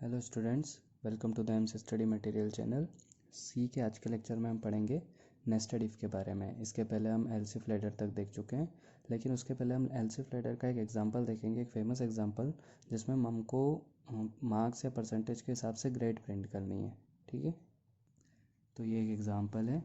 Hello students, welcome to the AIIMS study material channel. सी के आज के लेक्चर में हम पढ़ेंगे नेस्टेड इफ़ के बारे में। इसके पहले हम एलसीफ लैडर तक देख चुके हैं, लेकिन उसके पहले हम एलसीफ लैडर का एक एग्जांपल देखेंगे, एक फेमस एग्जांपल जिसमें हमको मार्क्स या परसेंटेज के हिसाब से ग्रेड प्रिंट करनी है। ठीक है, तो ये एक एग्जांपल है।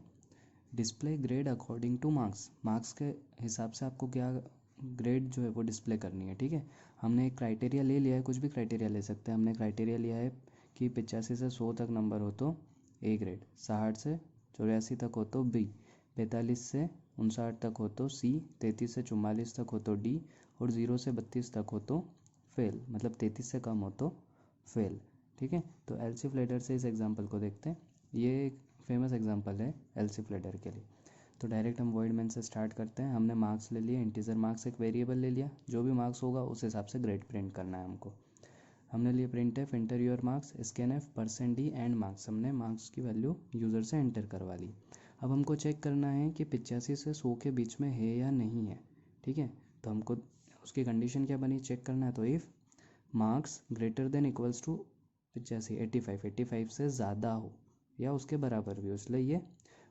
Display grade according two marks. Marks के हिसाब से आपको क्या ग्रेड जो है वो डिस्प्ले करनी है। ठीक है, हमने एक क्राइटेरिया ले लिया है, कुछ भी क्राइटेरिया ले सकते हैं। हमने क्राइटेरिया लिया है कि 85 से 100 तक नंबर हो तो ए ग्रेड, 60 से 84 तक हो तो बी, 45 से 59 तक हो तो सी, 33 से 44 तक हो तो डी, और 0 से 32 तक हो तो फेल, मतलब 33 से कम हो तो फेल। ठीक है, तो एलसीफ लैडर से इस एग्जांपल को देखते हैं। ये एक फेमस एग्जांपल है एलसीफ लैडर के लिए। तो डायरेक्ट हम वॉइड मेन से स्टार्ट करते हैं। हमने मार्क्स ले लिए, इंटीजर मार्क्स एक वेरिएबल ले लिया, जो भी मार्क्स होगा उस हिसाब से ग्रेड प्रिंट करना है हमको। हमने लिए print F, inter your marks, scan F, percent D and marks. हमने मार्क्स की वैल्यू यूज़र से एंटर करवा ली। अब हमको चेक करना है कि 85 से 100 के बीच में है या नहीं है। ठीक है, तो हमको उसकी कंडीशन क्या बनी चेक करना है। तो if marks greater than equals to 85, 85 से ज़्यादा हो या उसके बराबर भी हो, इसलिए ये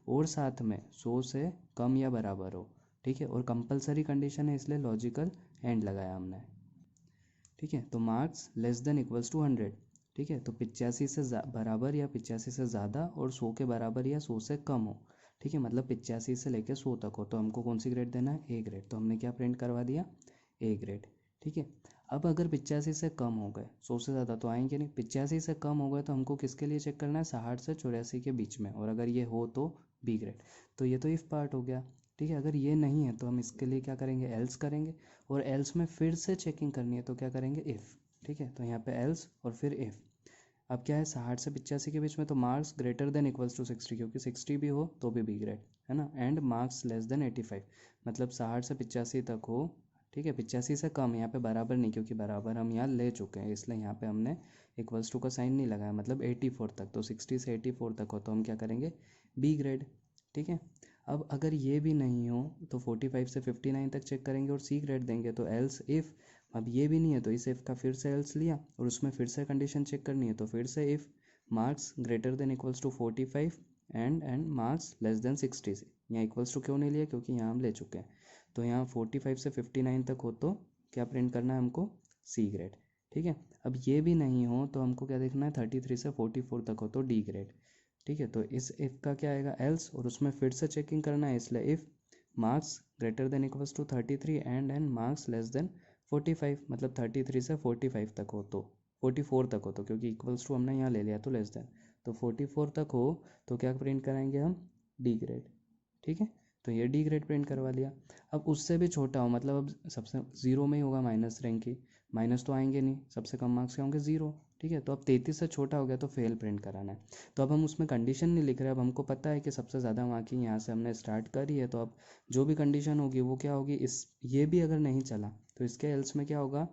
और साथ में 100 से कम या बराबर हो। ठीक है, और कंपलसरी कंडीशन है इसलिए लॉजिकल एंड लगाया हमने। ठीक है, तो marks less than equals to 100। ठीक है, तो 85 से बराबर या 85 से ज़्यादा और 100 के बराबर या 100 से कम हो। ठीक है, मतलब 85 से लेकर 100 तक हो, तो हमको कौन सी ग्रेड देना है, ए ग्रेड। तो हमने क्या प्रिंट करवा दिया, ए ग्रेड। ठीक है, अब अगर 85 से कम हो गए, 100 से ज़्यादा तो आएंगे नहीं, 85 से कम हो गए तो हमको किसके लिए चेक करना है, 60 से 84 के बीच में, और अगर ये हो तो बी ग्रेड। तो ये तो इफ़ पार्ट हो गया। ठीक है, अगर ये नहीं है तो हम इसके लिए क्या करेंगे, एल्स करेंगे, और एल्स में फिर से चेकिंग करनी है तो क्या करेंगे, इफ़। ठीक है, तो यहाँ पे एल्स और फिर इफ़। अब क्या है, 60 से 85 के बीच में तो marks greater than equals to 60, क्योंकि 60 भी हो तो भी बी ग्रेड है ना, एंड मार्क्स लेस देन 85, मतलब 60 से 85 तक हो। ठीक है, 85 से कम, यहाँ पे बराबर नहीं, क्योंकि बराबर हम यहाँ ले चुके हैं, इसलिए यहाँ पे हमने इक्वल्स टू का साइन नहीं लगाया, मतलब 84 तक। तो 60 से 84 तक हो तो हम क्या करेंगे, बी ग्रेड। ठीक है, अब अगर ये भी नहीं हो तो 45 से 59 तक चेक करेंगे और सी ग्रेड देंगे, तो एल्स इफ़। अब ये भी नहीं है तो इस इफ़ का फिर से एल्स लिया और उसमें फिर से कंडीशन चेक करनी है, तो फिर से if marks greater than equals to 45 and marks less than 60 से। यहाँ इक्वल्स टू क्यों नहीं लिया, क्योंकि यहाँ हम ले चुके हैं। तो यहाँ 45 से 59 तक हो तो क्या प्रिंट करना है हमको, सी ग्रेड। ठीक है, अब ये भी नहीं हो तो हमको क्या देखना है, 33 से 44 तक हो तो डी ग्रेड। ठीक है, तो इस इफ़ का क्या आएगा, एल्स, और उसमें फिर से चेकिंग करना है, इसलिए if marks greater than equals to 33 and marks less than 45, मतलब 33 से 45 तक हो तो 44 तक हो तो, क्योंकि इक्वल्स टू हमने यहाँ ले लिया तो लेस देन, तो 44 तक हो तो क्या प्रिंट कराएंगे हम, डी ग्रेड। ठीक है, तो ये डी ग्रेड प्रिंट करवा लिया। अब उससे भी छोटा हो, मतलब अब सबसे ज़ीरो में ही होगा, माइनस रैंक की, माइनस तो आएंगे नहीं, सबसे कम मार्क्स क्या होंगे, ज़ीरो। ठीक है, तो अब 33 से छोटा हो गया तो फेल प्रिंट कराना है। तो अब हम उसमें कंडीशन नहीं लिख रहे, अब हमको पता है कि सबसे ज़्यादा मार्किंग यहाँ से हमने स्टार्ट करी है, तो अब जो भी कंडीशन होगी वो क्या होगी, इस ये भी अगर नहीं चला तो इसके एल्स में क्या होगा,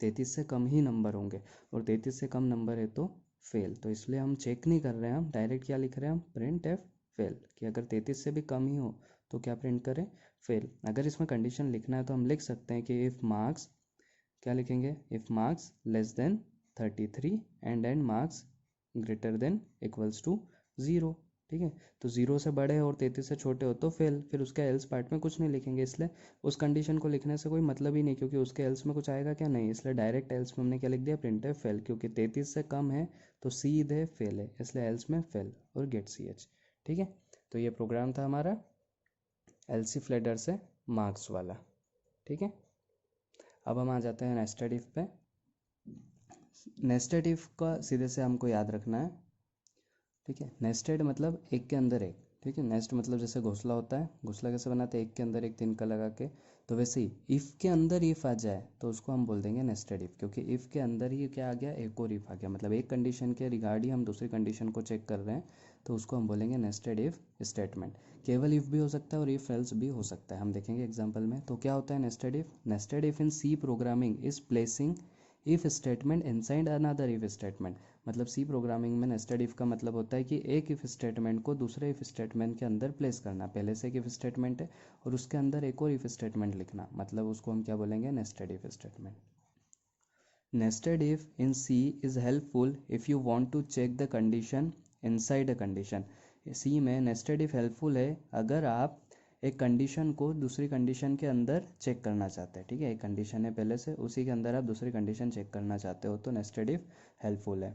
33 से कम ही नंबर होंगे, और 33 से कम नंबर है तो फेल। तो इसलिए हम चेक नहीं कर रहे हैं, हम डायरेक्ट क्या लिख रहे हैं, हम प्रिंट एफ फेल, कि अगर 33 से भी कम ही हो तो क्या प्रिंट करें, फेल। अगर इसमें कंडीशन लिखना है तो हम लिख सकते हैं कि इफ़ मार्क्स, क्या लिखेंगे, if marks less than 33 and marks greater than equals to 0। ठीक है, तो 0 से बड़े और 33 से छोटे हो तो फेल, फिर उसके एल्स पार्ट में कुछ नहीं लिखेंगे, इसलिए उस कंडीशन को लिखने से कोई मतलब ही नहीं, क्योंकि उसके एल्स में कुछ आएगा क्या, नहीं, इसलिए डायरेक्ट एल्स में हमने क्या लिख दिया, प्रिंट है फेल, क्योंकि 33 से कम है तो सीधे फेल है, इसलिए एल्स में फेल और गेट सी एच। ठीक है, तो ये प्रोग्राम था हमारा एलसी फ्लैडर से मार्क्स वाला। ठीक है, अब हम आ जाते हैं नेस्टेड इफ पे। नेस्टेड इफ का सीधे से हमको याद रखना है। ठीक है, नेस्टेड मतलब एक के अंदर एक। ठीक है, नेस्ट मतलब जैसे घोंसला होता है, घोंसला कैसे बनाते हैं, एक के अंदर एक तिनका लगा के, तो वैसे ही इफ़ के अंदर इफ़ आ जाए तो उसको हम बोल देंगे नेस्टेड इफ़, क्योंकि इफ़ के अंदर ही क्या आ गया, एक और इफ़ आ गया, मतलब एक कंडीशन के रिगार्ड ही हम दूसरी कंडीशन को चेक कर रहे हैं, तो उसको हम बोलेंगे नेस्टेड इफ़ स्टेटमेंट। केवल इफ़ भी हो सकता है और इफ़ एल्स भी हो सकता है, हम देखेंगे एग्जाम्पल में। तो क्या होता है nested if, nested if in C programming is placing if statement inside another if statement. मतलब सी प्रोग्रामिंग में नेस्टेड इफ़ का मतलब होता है कि एक इफ़ स्टेटमेंट को दूसरे इफ़ स्टेटमेंट के अंदर प्लेस करना। पहले से एक इफ़ स्टेटमेंट है और उसके अंदर एक और इफ़ स्टेटमेंट लिखना, मतलब उसको हम क्या बोलेंगे, nested if statement. Nested if in C is helpful if you want to check the condition inside a condition. C में nested if helpful है अगर आप एक कंडीशन को दूसरी कंडीशन के अंदर चेक करना चाहते हैं, ठीक है, एक कंडीशन है पहले से, उसी के अंदर आप दूसरी कंडीशन चेक करना चाहते हो, तो नेस्टेड इफ हेल्पफुल है.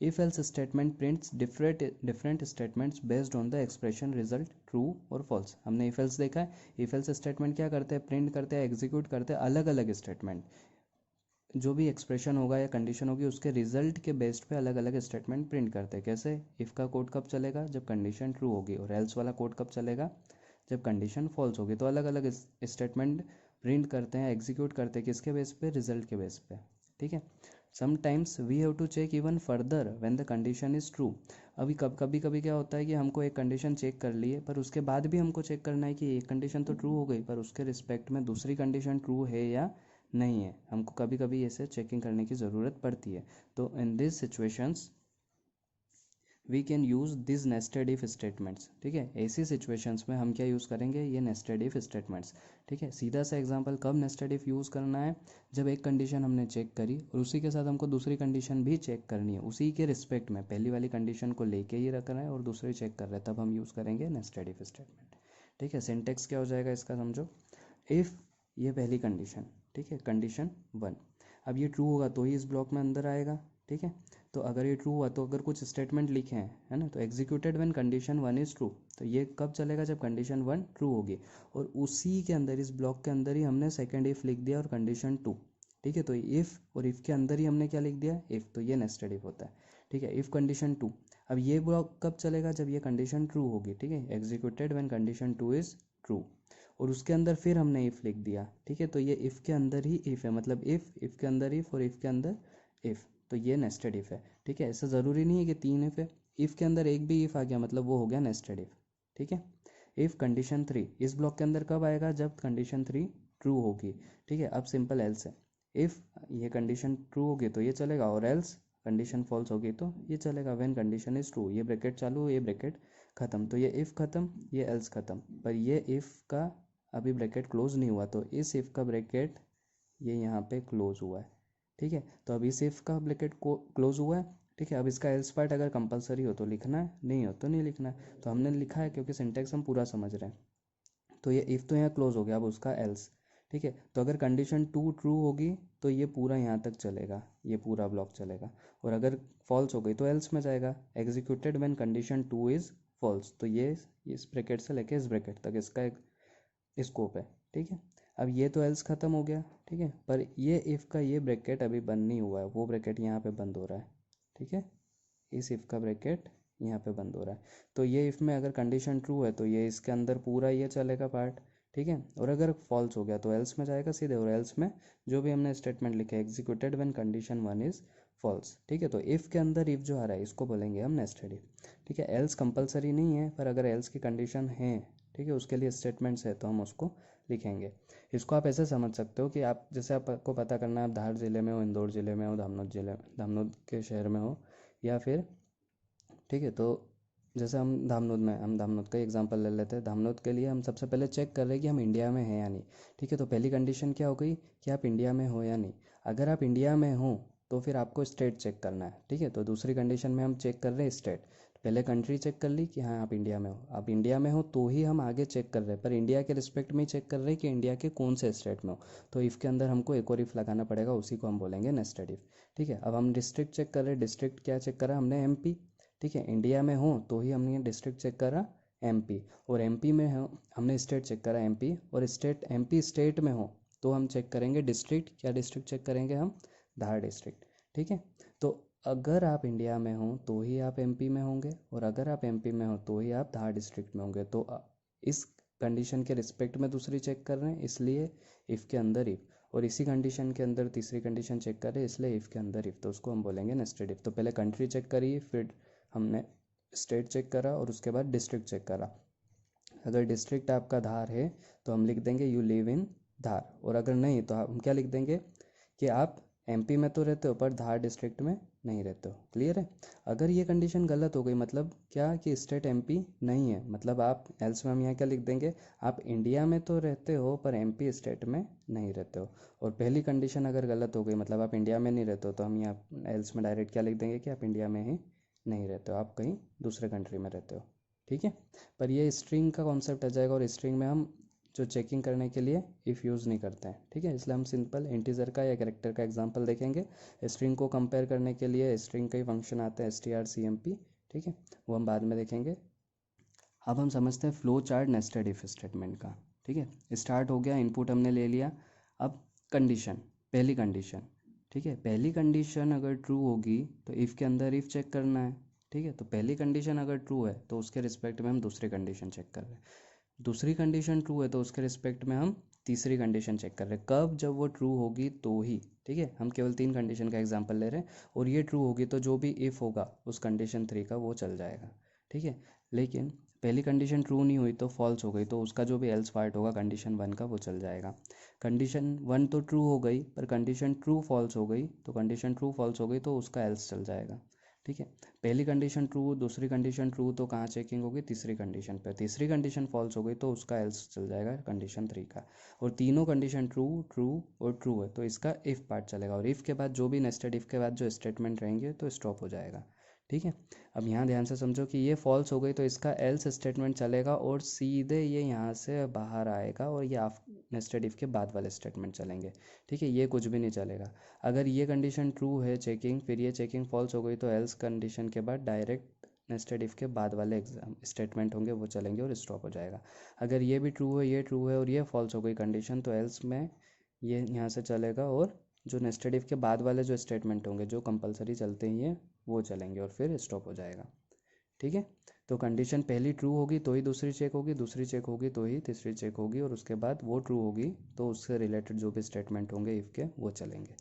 If else statement prints different statements based on the expression result true और फॉल्स. हमने इफ एल्स देखा है. इफ एल्स स्टेटमेंट क्या करते हैं, प्रिंट करते हैं, एग्जीक्यूट करते हैं अलग अलग स्टेटमेंट, जो भी एक्सप्रेशन होगा या कंडीशन होगी उसके रिजल्ट के बेस्ड पे अलग अलग स्टेटमेंट प्रिंट करते हैं. कैसे, इफ़ का कोड कब चलेगा, जब कंडीशन ट्रू होगी, और एल्स वाला कोड कब चलेगा, जब कंडीशन फॉल्स होगी. तो अलग अलग स्टेटमेंट प्रिंट करते हैं, एग्जीक्यूट करते हैं, किसके बेस पे, रिजल्ट के बेस पे, ठीक है. Sometimes we have to check even further when the condition is true. अभी कभी कभी क्या होता है कि हमको एक कंडीशन चेक कर ली है, पर उसके बाद भी हमको चेक करना है कि एक कंडीशन तो ट्रू हो गई, पर उसके रिस्पेक्ट में दूसरी कंडीशन ट्रू है या नहीं है. हमको कभी कभी ऐसे चेकिंग करने की ज़रूरत पड़ती है. तो in this situations we can use this nested if statements, ठीक है. ऐसी सिचुएशंस में हम क्या यूज़ करेंगे, ये नेस्टेड इफ स्टेटमेंट्स, ठीक है. सीधा सा एग्जांपल, कब नेस्टेड इफ यूज़ करना है, जब एक कंडीशन हमने चेक करी और उसी के साथ हमको दूसरी कंडीशन भी चेक करनी है, उसी के रिस्पेक्ट में पहली वाली कंडीशन को लेके ही रख रहे हैं और दूसरी चेक कर रहे हैं, तब हम यूज़ करेंगे नेस्टेड इफ स्टेटमेंट, ठीक है. सिंटेक्स क्या हो जाएगा इसका समझो. इफ़ ये पहली कंडीशन, ठीक है, कंडीशन 1, अब ये ट्रू होगा तो ही इस ब्लॉक में अंदर आएगा, ठीक है. तो अगर ये ट्रू हुआ तो अगर कुछ स्टेटमेंट लिखे हैं, है ना, तो executed when condition 1 is true, तो ये कब चलेगा, जब कंडीशन 1 ट्रू होगी. और उसी के अंदर, इस ब्लॉक के अंदर ही हमने सेकंड इफ़ लिख दिया और कंडीशन 2, ठीक है. तो इफ़ और इफ़ के अंदर ही हमने क्या लिख दिया, इफ़, तो ये नेस्टेड इफ होता है, ठीक है. इफ़ कंडीशन 2, अब ये ब्लॉक कब चलेगा, जब ये कंडीशन ट्रू होगी, ठीक है. Executed when condition 2 is true, और उसके अंदर फिर हमने इफ़ लिख दिया, ठीक है. तो ये इफ़ के अंदर ही इफ़ है, मतलब इफ़ के अंदर इफ़ और इफ़ के अंदर इफ़, तो ये नेस्टेड इफ़ है, ठीक है. ऐसा ज़रूरी नहीं है कि 3 इफ़ है, इफ़ के अंदर एक भी इफ़ आ गया मतलब वो हो गया नेस्टेड इफ़, ठीक है. इफ़ कंडीशन 3 इस ब्लॉक के अंदर कब आएगा, जब कंडीशन 3 ट्रू होगी, ठीक है. अब सिंपल एल्स है, इफ़ ये कंडीशन ट्रू होगी तो ये चलेगा, और एल्स कंडीशन फॉल्स होगी तो ये चलेगा. व्हेन कंडीशन इज़ ट्रू, ये ब्रैकेट चालू, ये ब्रैकेट ख़त्म, तो ये इफ़ ख़त्म, ये एल्स ख़त्म. पर ये इफ़ का अभी ब्रैकेट क्लोज नहीं हुआ, तो इस इफ़ का ब्रैकेट ये यहाँ पे क्लोज हुआ है, ठीक है. तो अभी इस इफ़ का ब्रैकेट को क्लोज हुआ है, ठीक है. अब इसका एल्स पार्ट अगर कंपलसरी हो तो लिखना है, नहीं हो तो नहीं लिखना है. तो हमने लिखा है क्योंकि सिंटेक्स हम पूरा समझ रहे हैं. तो ये इफ़ तो यहाँ क्लोज हो गया, अब उसका एल्स, ठीक है. तो अगर कंडीशन 2 ट्रू होगी तो ये पूरा यहाँ तक चलेगा, ये पूरा ब्लॉक चलेगा, और अगर फॉल्स हो गई तो एल्स में जाएगा. Executed when condition 2 is false, तो ये इस ब्रैकेट से लेके इस ब्रैकेट तक इसका एक स्कोप है, ठीक है. अब ये तो एल्स ख़त्म हो गया, ठीक है. पर ये इफ़ का ये ब्रैकेट अभी बंद नहीं हुआ है, वो ब्रैकेट यहाँ पे बंद हो रहा है, ठीक है. इस इफ़ का ब्रैकेट यहाँ पे बंद हो रहा है. तो ये इफ़ में अगर कंडीशन ट्रू है तो ये इसके अंदर पूरा ये चलेगा पार्ट, ठीक है. और अगर फॉल्स हो गया तो एल्स में जाएगा सीधे, और एल्स में जो भी हमने स्टेटमेंट लिखा है, executed when condition 1 is false, ठीक है. तो इफ़ के अंदर इफ़ जो आ रहा है इसको बोलेंगे हम नेस्टेड इफ, ठीक है. एल्स कंपलसरी नहीं है, पर अगर एल्स की कंडीशन है, ठीक है, उसके लिए स्टेटमेंट्स है तो हम उसको लिखेंगे. इसको आप ऐसे समझ सकते हो कि आप जैसे आपको पता करना है आप धार ज़िले में हो, इंदौर ज़िले में हो, धामनोद के शहर में हो, या फिर, ठीक है. तो जैसे हम धामनोद का एग्जांपल ले लेते हैं. धामनोद के लिए हम सबसे पहले चेक कर रहे हैं कि हम इंडिया में हैं या नहीं, ठीक है. तो पहली कंडीशन क्या हो गई कि आप इंडिया में हो या नहीं. अगर आप इंडिया में हो तो फिर आपको स्टेट चेक करना है, ठीक है. तो दूसरी कंडीशन में हम चेक कर रहे हैं स्टेट. पहले कंट्री चेक कर ली कि हाँ आप इंडिया में हो, आप इंडिया में हो तो ही हम आगे चेक कर रहे हैं, पर इंडिया के रिस्पेक्ट में ही चेक कर रहे हैं कि इंडिया के कौन से स्टेट में हो. तो इफ़ के अंदर हमको एक और इफ़ लगाना पड़ेगा, उसी को हम बोलेंगे नेस्टेड इफ़, ठीक है. अब हम डिस्ट्रिक्ट चेक कर रहे हैं. डिस्ट्रिक्ट क्या चेक करा हमने, एमपी, ठीक है. इंडिया में हो तो ही हमने डिस्ट्रिक्ट चेक करा एमपी, और एमपी में हो हमने स्टेट चेक करा एमपी, और स्टेट एमपी स्टेट में हो तो हम चेक करेंगे डिस्ट्रिक्ट. क्या डिस्ट्रिक्ट चेक करेंगे हम, धार डिस्ट्रिक्ट, ठीक है. तो अगर आप इंडिया में हो तो ही आप एमपी में होंगे, और अगर आप एमपी में हो तो ही आप धार डिस्ट्रिक्ट में होंगे. तो इस कंडीशन के रिस्पेक्ट में दूसरी चेक कर रहे हैं, इसलिए इफ़ के अंदर इफ़, और इसी कंडीशन के अंदर तीसरी कंडीशन चेक कर रहे हैं, इसलिए इफ़ के अंदर इफ़, तो उसको हम बोलेंगे नेस्टेड इफ़. तो पहले कंट्री चेक करिए, फिर हमने स्टेट चेक करा, और उसके बाद डिस्ट्रिक्ट चेक करा. अगर डिस्ट्रिक्ट आपका धार है तो हम लिख देंगे यू लिव इन धार, और अगर नहीं तो हम क्या लिख देंगे कि आप एमपी में तो रहते हो पर धार डिस्ट्रिक्ट में नहीं रहते हो। क्लियर है? अगर ये कंडीशन गलत हो गई मतलब क्या कि स्टेट एमपी नहीं है, मतलब आप एल्स में हम यहाँ क्या लिख देंगे, आप इंडिया में तो रहते हो पर एमपी स्टेट में नहीं रहते हो। और पहली कंडीशन अगर गलत हो गई मतलब आप इंडिया में नहीं रहते हो तो हम यहाँ एल्स में डायरेक्ट क्या लिख देंगे कि आप इंडिया में ही नहीं रहते हो, आप कहीं दूसरे कंट्री में रहते हो। ठीक है, पर ये स्ट्रिंग का कॉन्सेप्ट आ जाएगा और स्ट्रिंग में हम जो चेकिंग करने के लिए इफ़ यूज़ नहीं करते हैं। ठीक है, इसलिए हम सिंपल इंटीजर का या कैरेक्टर का एग्जांपल देखेंगे। स्ट्रिंग को कंपेयर करने के लिए स्ट्रिंग का ही फंक्शन आता है strcmp। ठीक है, वो हम बाद में देखेंगे। अब हम समझते हैं flow chart nested if statement का। ठीक है, स्टार्ट हो गया, इनपुट हमने ले लिया। अब कंडीशन, पहली कंडीशन। ठीक है, पहली कंडीशन अगर ट्रू होगी तो इफ़ के अंदर इफ़ चेक करना है। ठीक है, तो पहली कंडीशन अगर ट्रू है तो उसके रिस्पेक्ट में हम दूसरी कंडीशन चेक कर रहे हैं। दूसरी कंडीशन ट्रू है तो उसके रिस्पेक्ट में हम तीसरी कंडीशन चेक कर रहे हैं। कब? जब वो ट्रू होगी तो ही। ठीक है, हम केवल 3 कंडीशन का एग्जांपल ले रहे हैं और ये ट्रू होगी तो जो भी इफ़ होगा उस कंडीशन 3 का वो चल जाएगा। ठीक है, लेकिन पहली कंडीशन ट्रू नहीं हुई तो फॉल्स हो गई तो उसका जो भी एल्स पार्ट होगा कंडीशन 1 का वो चल जाएगा। कंडीशन 1 तो ट्रू हो गई पर कंडीशन ट्रू फॉल्स हो गई तो कंडीशन ट्रू फॉल्स हो गई तो उसका एल्स चल जाएगा। ठीक है, पहली कंडीशन ट्रू, दूसरी कंडीशन ट्रू तो कहाँ चेकिंग होगी? तीसरी कंडीशन पे। तीसरी कंडीशन फॉल्स हो गई तो उसका एल्स चल जाएगा कंडीशन 3 का। और तीनों कंडीशन ट्रू ट्रू और ट्रू है तो इसका इफ़ पार्ट चलेगा और इफ़ के बाद जो भी नेस्टेड इफ़ के बाद जो स्टेटमेंट रहेंगे तो स्टॉप हो जाएगा। ठीक है, अब यहाँ ध्यान से समझो कि ये फॉल्स हो गई तो इसका एल्स स्टेटमेंट चलेगा और सीधे ये यहाँ से बाहर आएगा और ये नेस्टेड इफ़ के बाद वाले स्टेटमेंट चलेंगे। ठीक है, ये कुछ भी नहीं चलेगा। अगर ये कंडीशन ट्रू है चेकिंग, फिर ये चेकिंग फॉल्स हो गई तो एल्स कंडीशन के बाद डायरेक्ट नेस्टेड इफ़ के बाद वाले एग्जाम स्टेटमेंट होंगे वो चलेंगे और स्टॉप हो जाएगा। अगर ये भी ट्रू है, ये ट्रू है और ये फॉल्स हो गई कंडीशन तो एल्स में ये यहाँ से चलेगा और जो नेस्टेड इफ़ के बाद वाले जो स्टेटमेंट होंगे जो कंपलसरी चलते ही हैं वो चलेंगे और फिर स्टॉप हो जाएगा। ठीक है, तो कंडीशन पहली ट्रू होगी तो ही दूसरी चेक होगी, दूसरी चेक होगी तो ही तीसरी चेक होगी और उसके बाद वो ट्रू होगी तो उससे रिलेटेड जो भी स्टेटमेंट होंगे इफ़ के वो चलेंगे।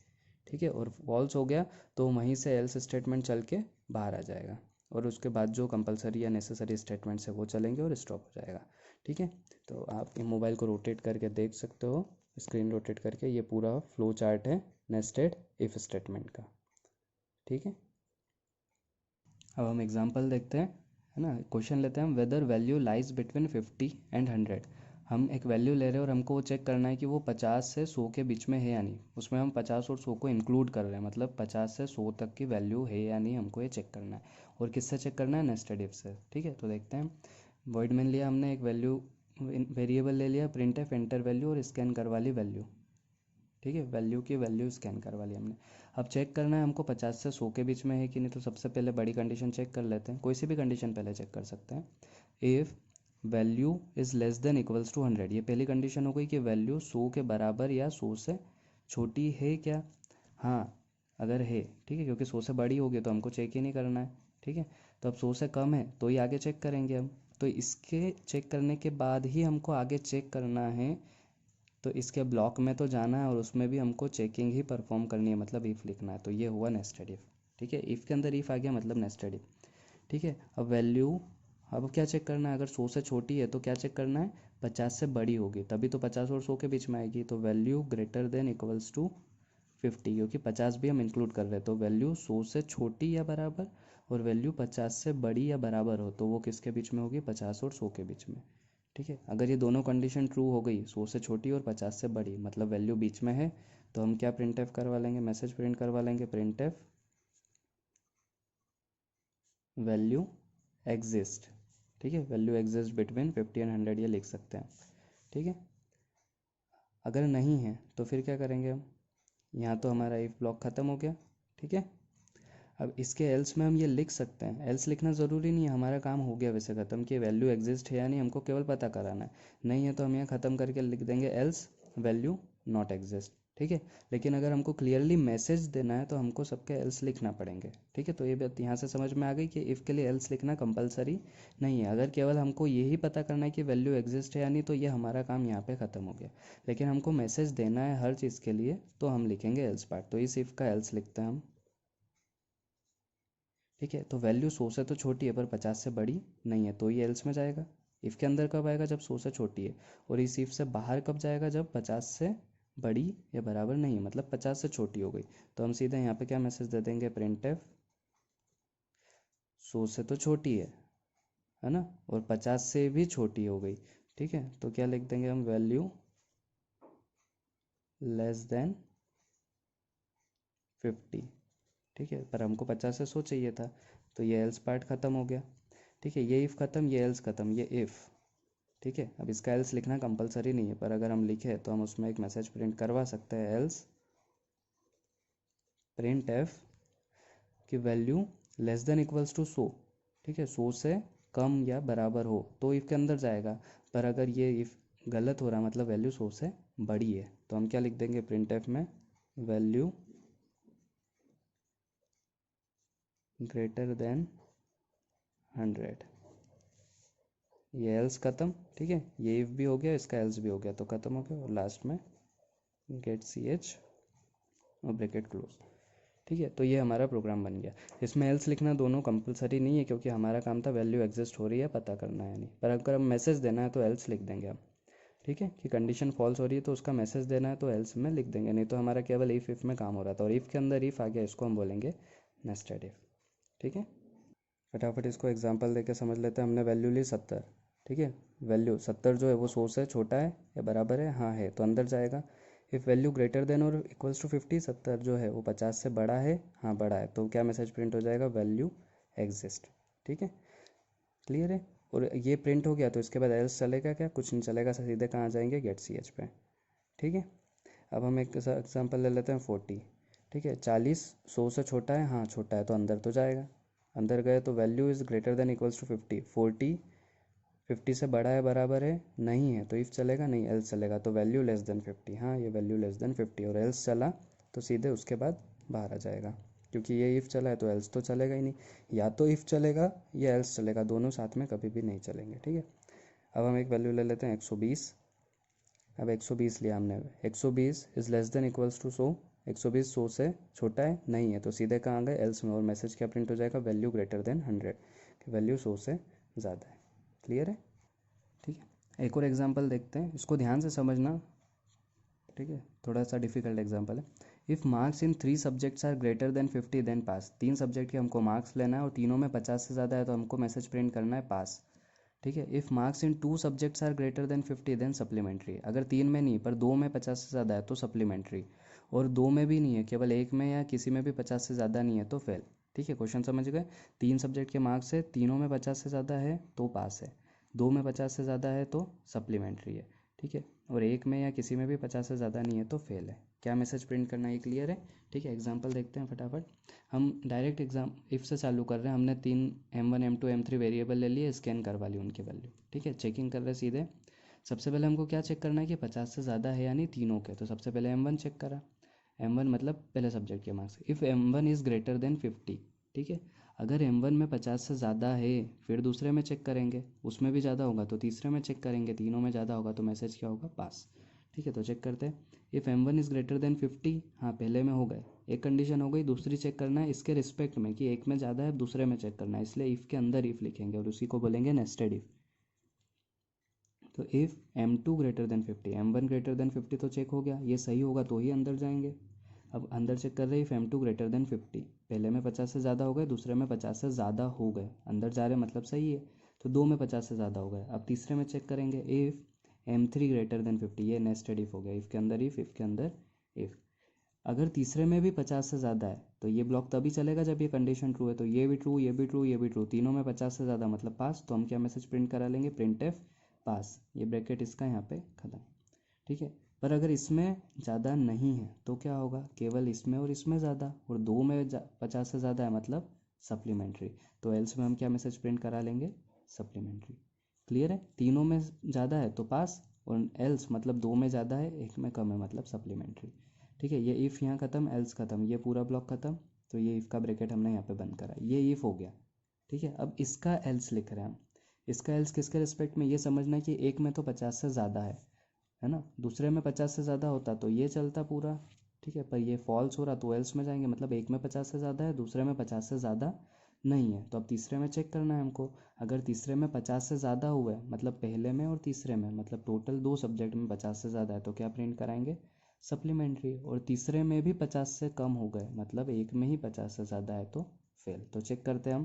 ठीक है, और फॉल्स हो गया तो वहीं से एल्स स्टेटमेंट चल के बाहर आ जाएगा और उसके बाद जो कंपलसरी या नेसेसरी स्टेटमेंट्स है वो चलेंगे और स्टॉप हो जाएगा। ठीक है, तो आप मोबाइल को रोटेट करके देख सकते हो, स्क्रीन रोटेट करके, ये पूरा फ्लो चार्ट है नेस्टेड इफ स्टेटमेंट का। ठीक है, अब हम एग्जांपल देखते हैं, है ना। क्वेश्चन लेते हैं हम, whether value lies between 50 and 100। हम एक वैल्यू ले रहे हैं और हमको वो चेक करना है कि वो 50 से 100 के बीच में है या नहीं। उसमें हम 50 और 100 को इंक्लूड कर रहे हैं, मतलब 50 से 100 तक की वैल्यू है या नहीं हमको ये चेक करना है। और किससे चेक करना है? नेस्टेड इफ से। ठीक है, तो देखते हैं। वॉइड मेन लिया हमने, एक वैल्यू वेरिएबल ले लिया, प्रिंट एफ एंटर वैल्यू और स्कैन करवा ली वैल्यू। ठीक है, वैल्यू की वैल्यू स्कैन करवा ली हमने। अब चेक करना है हमको 50 से 100 के बीच में है कि नहीं, तो सबसे पहले बड़ी कंडीशन चेक कर लेते हैं, कोई सी भी कंडीशन पहले चेक कर सकते हैं। If value is less than equals to 100, ये पहली कंडीशन हो गई कि वैल्यू 100 के बराबर या 100 से छोटी है क्या? हाँ, अगर है, ठीक है, क्योंकि 100 से बड़ी होगी तो हमको चेक ही नहीं करना है। ठीक है, तो अब 100 से कम है तो ही आगे चेक करेंगे हम। तो इसके चेक करने के बाद ही हमको आगे चेक करना है, तो इसके ब्लॉक में तो जाना है और उसमें भी हमको चेकिंग ही परफॉर्म करनी है, मतलब इफ़ लिखना है। तो ये हुआ नेस्टेड इफ़। ठीक है, इफ़ के अंदर इफ़ आ गया मतलब नेस्टेड इफ़। ठीक है, अब वैल्यू, अब क्या चेक करना है? अगर 100 से छोटी है तो क्या चेक करना है? 50 से बड़ी होगी तभी तो 50 और 100 के बीच में आएगी। तो value greater than equals to 50, क्योंकि 50 भी हम इंक्लूड कर रहे हैं। तो वैल्यू 100 से छोटी या बराबर और वैल्यू 50 से बड़ी या बराबर हो तो वो किसके बीच में होगी? 50 और 100 के बीच में। ठीक है, अगर ये दोनों कंडीशन ट्रू हो गई, 100 से छोटी और 50 से बड़ी, मतलब वैल्यू बीच में है, तो हम क्या प्रिंट एफ करवा लेंगे? मैसेज प्रिंट करवा लेंगे, प्रिंट एफ वैल्यू एग्जिस्ट। ठीक है, वैल्यू एग्जिस्ट बिटवीन 50 एंड 100 ये लिख सकते हैं। ठीक है, अगर नहीं है तो फिर क्या करेंगे हम? यहाँ तो हमारा इफ ब्लॉक ख़त्म हो गया। ठीक है, अब इसके एल्स में हम ये लिख सकते हैं, एल्स लिखना ज़रूरी नहीं है, हमारा काम हो गया वैसे ख़त्म कि वैल्यू एग्जिस्ट है या नहीं, हमको केवल पता कराना है। नहीं है तो हम यहाँ ख़त्म करके लिख देंगे एल्स वैल्यू नॉट एग्जिस्ट। ठीक है, लेकिन अगर हमको क्लियरली मैसेज देना है तो हमको सबके एल्स लिखना पड़ेंगे। ठीक है, तो ये बात यहाँ से समझ में आ गई कि इफ़ के लिए एल्स लिखना कंपलसरी नहीं है। अगर केवल हमको यही पता करना है कि वैल्यू एग्जिस्ट है या नहीं तो ये हमारा काम यहाँ पे ख़त्म हो गया। लेकिन हमको मैसेज देना है हर चीज़ के लिए तो हम लिखेंगे एल्स पार्ट। तो इस इफ़ का एल्स लिखते हैं हम। ठीक है, तो वैल्यू 100 से तो छोटी है पर 50 से बड़ी नहीं है तो ये एल्स में जाएगा। इफ़ के अंदर कब आएगा? जब 100 से छोटी है। और इस इफ़ से बाहर कब जाएगा? जब 50 से बड़ी या बराबर नहीं है, मतलब 50 से छोटी हो गई। तो हम सीधे यहाँ पे क्या मैसेज दे देंगे, प्रिंट एफ 100 से तो छोटी है ना, और 50 से भी छोटी हो गई। ठीक है, तो क्या लिख देंगे हम, वैल्यू लेस देन 50। ठीक है, पर हमको 50 से 100 चाहिए था, तो ये एल्स पार्ट ख़त्म हो गया। ठीक है, ये इफ़ ख़त्म, ये एल्स ख़त्म, ये इफ़। ठीक है, अब इसका एल्स लिखना कंपलसरी नहीं है, पर अगर हम लिखे तो हम उसमें एक मैसेज प्रिंट करवा सकते हैं, एल्स प्रिंट एफ की value less than equals to 100। ठीक है, 100 से कम या बराबर हो तो इफ़ के अंदर जाएगा, पर अगर ये इफ़ गलत हो रहा मतलब वैल्यू 100 से बड़ी है, तो हम क्या लिख देंगे, प्रिंट एफ में वैल्यू ग्रेटर देन 100। ये एल्स ख़त्म। ठीक है, ये इफ़ भी हो गया, इसका एल्स भी हो गया, तो ख़त्म हो गया, और लास्ट में गेट सी एच और ब्रैकेट क्लोज। ठीक है, तो ये हमारा प्रोग्राम बन गया। इसमें एल्स लिखना दोनों कंपलसरी नहीं है, क्योंकि हमारा काम था वैल्यू एग्जिस्ट हो रही है पता करना है नहीं, पर अगर हम मैसेज देना है तो एल्स लिख देंगे हम। ठीक है, कि कंडीशन फॉल्स हो रही है तो उसका मैसेज देना है तो एल्स में लिख देंगे, नहीं तो हमारा केवल इफ़ में काम हो रहा था, और इफ़ के अंदर इफ़ आ गया, इसको हम बोलेंगे नेस्टेड इफ़। ठीक है, फटाफट इसको एग्जांपल देके समझ लेते हैं। हमने वैल्यू ली 70। ठीक है, वैल्यू 70 जो है वो 100 से छोटा है या बराबर है, हाँ है, तो अंदर जाएगा। इफ़ वैल्यू ग्रेटर देन और इक्वल्स टू 50, 70 जो है वो 50 से बड़ा है, हाँ बड़ा है, तो क्या मैसेज प्रिंट हो जाएगा, वैल्यू एग्जिस्ट। ठीक है, क्लियर है। और ये प्रिंट हो गया तो इसके बाद एल्स चलेगा क्या, कुछ नहीं चलेगा, सीधे कहाँ जाएंगे, गेट सी एच पे। ठीक है, अब हम एक एग्जांपल ले लेते हैं, 40। ठीक है, 40 100 से छोटा है, हाँ छोटा है, तो अंदर तो जाएगा। अंदर गए तो value is greater than equals to 50। 40 50 से बड़ा है बराबर है, नहीं है, तो इफ़ चलेगा नहीं, एल्स चलेगा, तो वैल्यू लेस देन 50। हाँ, ये वैल्यू लेस देन 50 और एल्स चला तो सीधे उसके बाद बाहर आ जाएगा, क्योंकि ये इफ़ चला है तो एल्स तो चलेगा ही नहीं। या तो इफ़ चलेगा या एल्स चलेगा, दोनों साथ में कभी भी नहीं चलेंगे। ठीक है, अब हम एक वैल्यू ले लेते हैं 120। अब 120 लिया हमने, 120 is less than equals to 100। 120 100 से छोटा है, नहीं है, तो सीधे कहाँ गए, एल्स में, और मैसेज क्या प्रिंट हो जाएगा, वैल्यू ग्रेटर देन 100, कि वैल्यू 100 से ज़्यादा है। क्लियर है। ठीक है, एक और एग्जांपल देखते हैं, इसको ध्यान से समझना। ठीक है, थोड़ा सा डिफिकल्ट एग्जांपल है। If marks in 3 subjects are greater than 50 then pass. 3 subject के हमको मार्क्स लेना है और तीनों में 50 से ज़्यादा है, तो हमको मैसेज प्रिंट करना है पास। ठीक है, if marks in 2 subjects are greater than 50 then supplementary. अगर 3 में नहीं पर 2 में 50 से ज़्यादा है तो सप्लीमेंट्री, और 2 में भी नहीं है, केवल 1 में या किसी में भी 50 से ज़्यादा नहीं है तो फेल। ठीक है, क्वेश्चन समझ गए। 3 सब्जेक्ट के मार्क्स है, तीनों में 50 से ज़्यादा है तो पास है, 2 में 50 से ज़्यादा है तो सप्लीमेंट्री है। ठीक है, और 1 में या किसी में भी 50 से ज़्यादा नहीं है तो फेल है। क्या मैसेज प्रिंट करना है, क्लियर है। ठीक है, एग्जाम्पल देखते हैं फटाफट। हम डायरेक्ट एग्जाम इफ़ से चालू कर रहे हैं। हमने 3 M1 M2 M3 वेरिएबल ले लिए, स्कैन करवा ली उनकी वैल्यू। ठीक है, चेकिंग कर रहे हैं सीधे। सबसे पहले हमको क्या चेक करना है कि 50 से ज़्यादा है या नहीं तीनों के, तो सबसे पहले M1 चेक करा। M1 मतलब पहले सब्जेक्ट के marks. If M1 is greater than 50। ठीक है, अगर M1 में 50 से ज़्यादा है फिर दूसरे में चेक करेंगे, उसमें भी ज़्यादा होगा तो तीसरे में चेक करेंगे, तीनों में ज़्यादा होगा तो मैसेज क्या होगा, पास। ठीक है, तो चेक करते हैं। If M1 is greater than 50, हाँ पहले में हो गए, एक कंडीशन हो गई, दूसरी चेक करना है इसके रिस्पेक्ट में कि एक में ज़्यादा है दूसरे में चेक करना है, इसलिए इफ़ के अंदर इफ़ लिखेंगे और उसी को बोलेंगे नेस्टेड इफ़। तो if M2 greater than 50, M1 greater than 50 तो चेक हो गया, ये सही होगा तो ही अंदर जाएंगे। अब अंदर चेक कर रहे हैं, इफ़ M2 ग्रेटर देन 50, पहले में 50 से ज़्यादा हो गए, दूसरे में 50 से ज़्यादा हो गए, अंदर जा रहे मतलब सही है, तो 2 में 50 से ज़्यादा हो गए। अब तीसरे में चेक करेंगे, इफ़ M3 ग्रेटर देन 50, ये नेस्टेड इफ़ हो गया, इफ़ के अंदर इफ़ के अंदर इफ़। अगर तीसरे में भी 50 से ज़्यादा है तो ये ब्लॉक तभी चलेगा जब ये कंडीशन ट्रू है, तो ये भी ट्रू, ये भी ट्रू, ये भी ट्रू, तीनों में 50 से ज़्यादा मतलब पास, तो हम क्या मैसेज प्रिंट करा लेंगे, प्रिंट एफ पास, ये ब्रैकेट इसका यहाँ पे ख़त्म। ठीक है, पर अगर इसमें ज़्यादा नहीं है तो क्या होगा, केवल इसमें और इसमें ज़्यादा, और 2 में 50 से ज़्यादा है मतलब सप्लीमेंट्री, तो एल्स में हम क्या मैसेज प्रिंट करा लेंगे, सप्लीमेंट्री। क्लियर है, तीनों में ज़्यादा है तो पास, और एल्स मतलब 2 में ज़्यादा है एक में कम है मतलब सप्लीमेंट्री। ठीक है, ये इफ़ यहाँ ख़त्म, एल्स ख़त्म, ये पूरा ब्लॉक ख़त्म, तो ये इफ़ का ब्रैकेट हमने यहाँ पे बंद करा, ये इफ़ हो गया। ठीक है, अब इसका एल्स लिख रहे हैं हम। इसका एल्स किसके रिस्पेक्ट में, ये समझना है कि एक में तो 50 से ज़्यादा है ना, दूसरे में 50 से ज़्यादा होता तो ये चलता पूरा। ठीक है, पर ये फॉल्स हो रहा तो एल्स में जाएंगे, मतलब एक में 50 से ज़्यादा है, दूसरे में 50 से ज़्यादा नहीं है, तो अब तीसरे में चेक करना है हमको। अगर तीसरे में 50 से ज़्यादा हुआ है, मतलब पहले में और तीसरे में, मतलब टोटल 2 सब्जेक्ट में 50 से ज़्यादा है, तो क्या प्रिंट कराएंगे, सप्लीमेंट्री, और तीसरे में भी 50 से कम हो गए, मतलब एक में ही 50 से ज़्यादा है तो फेल। तो चेक करते हैं हम,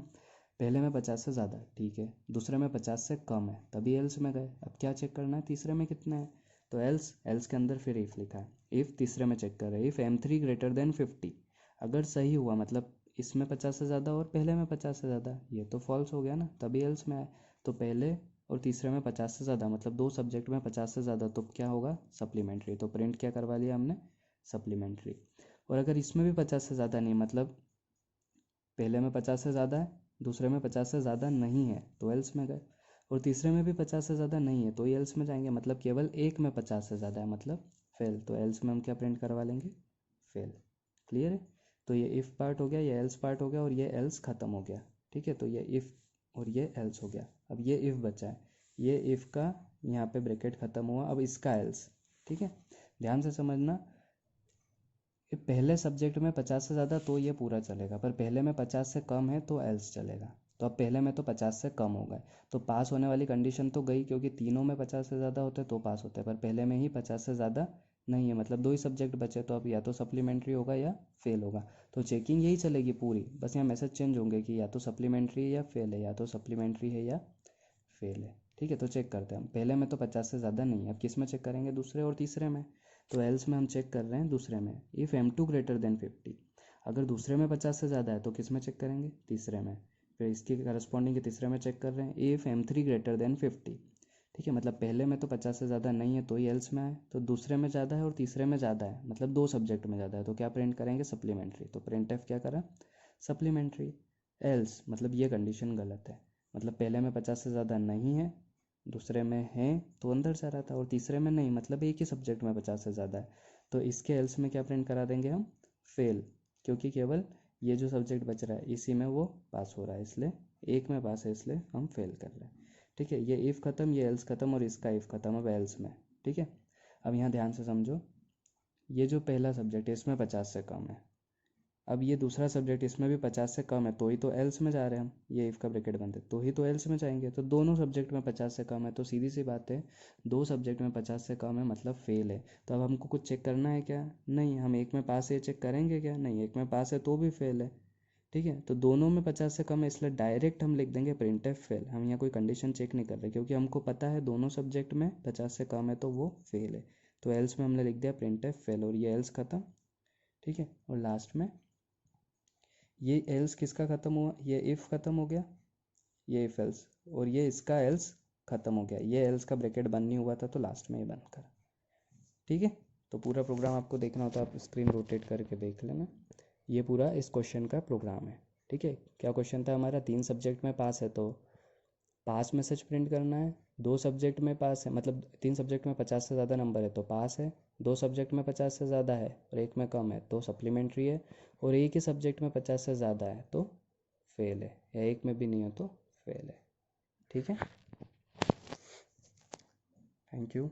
पहले में 50 से ज़्यादा है, ठीक है, दूसरे में 50 से कम है, तभी एल्स में गए। अब क्या चेक करना है, तीसरे में कितना है, तो एल्स, एल्स के अंदर फिर इफ़ लिखा है, इफ़ तीसरे में चेक कर रहे हैं, इफ़ M3 ग्रेटर देन 50, अगर सही हुआ मतलब इसमें 50 से ज़्यादा और पहले में 50 से ज़्यादा, ये तो फॉल्स हो गया ना, तभी एल्स में आए। तो पहले और तीसरे में 50 से ज़्यादा, मतलब दो सब्जेक्ट में 50 से ज़्यादा, तो क्या होगा, सप्लीमेंट्री। तो प्रिंट क्या करवा लिया हमने, सप्लीमेंट्री। और अगर इसमें भी 50 से ज़्यादा नहीं, मतलब पहले में 50 से ज़्यादा है, दूसरे में 50 से ज़्यादा नहीं है तो एल्स में गए, और तीसरे में भी 50 से ज़्यादा नहीं है तो ही एल्स में जाएंगे, मतलब केवल एक में 50 से ज़्यादा है मतलब फेल। तो एल्स में हम क्या प्रिंट करवा लेंगे, फेल। क्लियर है। तो ये इफ़ पार्ट हो गया, ये एल्स पार्ट हो गया, और ये एल्स ख़त्म हो गया, ठीक है। तो ये इफ़ और ये एल्स हो गया। अब ये इफ़ बचा है, ये इफ़ का यहाँ पे ब्रैकेट ख़त्म हुआ, अब इसका एल्स, ठीक है। ध्यान से समझना, ये पहले सब्जेक्ट में 50 से ज़्यादा तो ये पूरा चलेगा, पर पहले में 50 से कम है तो एल्स चलेगा। तो अब पहले में तो 50 से कम हो गए, तो पास होने वाली कंडीशन तो गई, क्योंकि तीनों में 50 से ज़्यादा होते तो पास होते, पर पहले में ही 50 से ज़्यादा नहीं है, मतलब दो ही सब्जेक्ट बचे, तो अब या तो सप्लीमेंट्री होगा या फेल होगा। तो चेकिंग यही चलेगी पूरी, बस यहाँ मैसेज चेंज होंगे कि या तो सप्लीमेंट्री है या फेल है, या तो सप्लीमेंट्री है या फेल है, ठीक है। तो चेक करते हैं हम, पहले में तो 50 से ज़्यादा नहीं है, अब किस में चेक करेंगे, दूसरे और तीसरे में। तो एल्स में हम चेक कर रहे हैं दूसरे में, इफ़ M2 ग्रेटर देन 50, अगर दूसरे में 50 से ज़्यादा है तो किस में चेक करेंगे, तीसरे में। फिर इसकी करस्पॉन्डिंग तीसरे में चेक कर रहे हैं, इफ़ M3 ग्रेटर देन 50, ठीक है, मतलब पहले में तो 50 से ज़्यादा नहीं है तो ही एल्स में आए, तो दूसरे में ज़्यादा है और तीसरे में ज़्यादा है, मतलब दो सब्जेक्ट में ज़्यादा है, तो क्या प्रिंट करेंगे, सप्लीमेंट्री। तो प्रिंट एफ क्या करा, सप्लीमेंट्री। एल्स मतलब ये कंडीशन गलत है, मतलब पहले में 50 से ज़्यादा नहीं है, दूसरे में है तो अंदर जा रहा था, और तीसरे में नहीं, मतलब एक ही सब्जेक्ट में 50 से ज़्यादा है, तो इसके एल्स में क्या प्रिंट करा देंगे हम, फेल, क्योंकि केवल ये जो सब्जेक्ट बच रहा है इसी में वो पास हो रहा है, इसलिए एक में पास है, इसलिए हम फेल कर रहे हैं, ठीक है। ये इफ़ ख़त्म, ये एल्स ख़त्म, और इसका इफ़ ख़त्म, अब एल्स में, ठीक है। अब यहाँ ध्यान से समझो, ये जो पहला सब्जेक्ट है इसमें 50 से कम है, अब ये दूसरा सब्जेक्ट इसमें भी 50 से कम है, तो ही तो एल्स में जा रहे हैं हम, ये इफ़ का ब्रैकेट बनते तो ही तो एल्स में जाएंगे, तो दोनों सब्जेक्ट में 50 से कम है, तो सीधी सी बात है, दो सब्जेक्ट में 50 से कम है मतलब फेल है। तो अब हमको कुछ चेक करना है क्या, नहीं, हम एक में पास है चेक करेंगे क्या, नहीं, एक में पास है तो भी फेल है, ठीक है। तो दोनों में 50 से कम है, इसलिए डायरेक्ट हम लिख देंगे प्रिंट एफ फेल, हम यहाँ कोई कंडीशन चेक नहीं कर रहे, क्योंकि हमको पता है दोनों सब्जेक्ट में 50 से कम है तो वो फेल है। तो एल्स में हमने लिख दिया प्रिंट एफ फेल, और ये एल्स ख़त्म, ठीक है। और लास्ट में ये एल्स किसका ख़त्म हुआ, ये इफ़ ख़त्म हो गया, ये इफ़ एल्स, और ये इसका एल्स ख़त्म हो गया, ये एल्स का ब्रैकेट बंद नहीं हुआ था तो लास्ट में ये बंद कर, ठीक है। तो पूरा प्रोग्राम आपको देखना हो तो आप स्क्रीन रोटेट करके देख लेना, ये पूरा इस क्वेश्चन का प्रोग्राम है, ठीक है। क्या क्वेश्चन था हमारा, तीन सब्जेक्ट में पास है तो पास मैसेज प्रिंट करना है, दो सब्जेक्ट में पास है, मतलब तीन सब्जेक्ट में 50 से ज़्यादा नंबर है तो पास है, दो सब्जेक्ट में 50 से ज़्यादा है और एक में कम है तो सप्लीमेंट्री है, और एक ही सब्जेक्ट में 50 से ज़्यादा है तो फेल है, या एक में भी नहीं हो तो फेल है, ठीक है। Thank you.